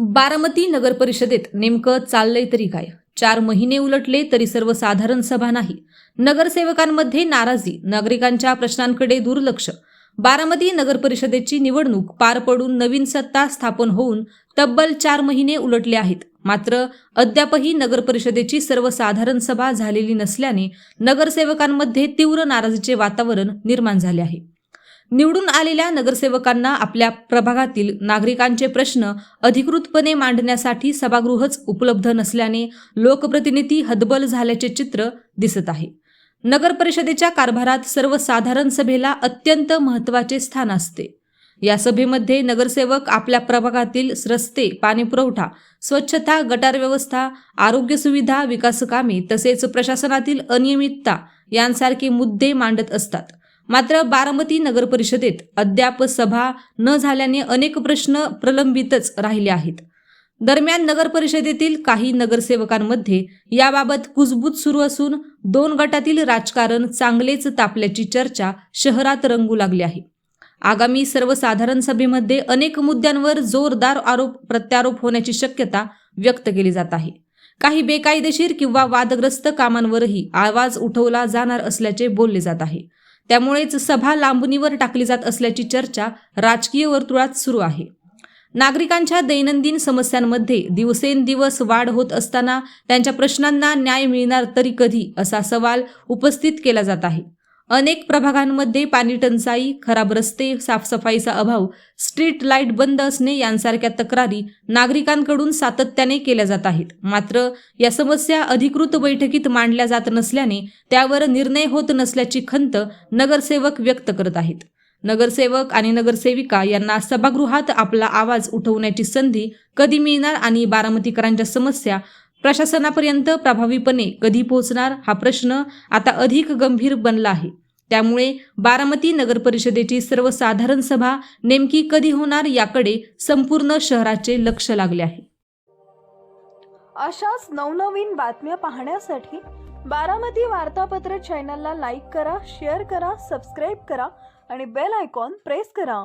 बारामती नगर परिषदेत नेमकं चाललंय तरी काय? 4 महिने उलटले तरी सर्वसाधारण सभा नाही. नगरसेवकांमध्ये नाराजी, नागरिकांच्या प्रश्नांकडे दुर्लक्ष. बारामती नगर परिषदेची निवडणूक पार पडून नवीन सत्ता स्थापन होऊन तब्बल 4 महिने उलटले आहेत. मात्र अद्यापही नगर परिषदेची सर्वसाधारण सभा झालेली नसल्याने नगरसेवकांमध्ये तीव्र नाराजीचे वातावरण निर्माण झाले आहे. निवडून आलेल्या नगरसेवकांना आपल्या प्रभागातील नागरिकांचे प्रश्न अधिकृतपणे मांडण्यासाठी सभागृहच उपलब्ध नसल्याने लोकप्रतिनिधी हतबल झाल्याचे चित्र दिसत आहे. नगर परिषदेच्या कारभारात सर्वसाधारण सभेला अत्यंत महत्त्वाचे स्थान असते. या सभेमध्ये नगरसेवक आपल्या प्रभागातील रस्ते, पाणीपुरवठा, स्वच्छता, गटार व्यवस्था, आरोग्य सुविधा, विकास कामे तसेच प्रशासनातील अनियमितता यांसारखे मुद्दे मांडत असतात. मात्र बारामती नगर परिषदेत अद्याप सभा न झाल्याने अनेक प्रश्न प्रलंबितच राहिले आहेत. दरम्यान नगर परिषदेतील काही नगरसेवकांमध्ये याबाबत कुजबूज सुरू असून 2 गटातील राजकारण चांगलेच तापल्याची चर्चा शहरात रंगू लागली आहे. आगामी सर्वसाधारण सभेमध्ये अनेक मुद्द्यांवर जोरदार आरोप प्रत्यारोप होण्याची शक्यता व्यक्त केली जात आहे. काही बेकायदेशीर किंवा वादग्रस्त कामांवरही आवाज उठवला जाणार असल्याचे बोलले जात आहे. त्यामुळेच सभा लांबणीवर टाकली जात असल्याची चर्चा राजकीय वर्तुळात सुरू आहे. नागरिकांच्या दैनंदिन समस्यांमध्ये दिवसेंदिवस वाढ होत असताना त्यांच्या प्रश्नांना न्याय मिळणार तरी कधी असा सवाल उपस्थित केला जात आहे. अनेक प्रभागांमध्ये पाणी टंचाई, खराब रस्ते, साफसफाईचा अभाव, स्ट्रीट लाईट बंद असणे यांसारख्या तक्रारी नागरिकांकडून सातत्याने केल्या जात आहेत. मात्र या समस्या अधिकृत बैठकीत मांडल्या जात नसल्याने त्यावर निर्णय होत नसल्याची खंत नगरसेवक व्यक्त करत आहेत. नगरसेवक आणि नगरसेविका यांना सभागृहात आपला आवाज उठवण्याची संधी कधी मिळणार आणि बारामतीकरांच्या समस्या प्रशासनापर्यंत प्रभावीपणे कधी पोहोचणार हा प्रश्न आता अधिक गंभीर बनला आहे. त्यामुळे बारामती नगर परिषदेची सर्वसाधारण सभा नेमकी कधी होणार याकडे संपूर्ण शहराचे लक्ष लागले आहे. अशाच नवनवीन बातम्या पाहण्यासाठी बारामती वार्तापत्र चॅनलला लाईक करा, शेअर करा, सबस्क्राईब करा आणि बेल आयकॉन प्रेस करा.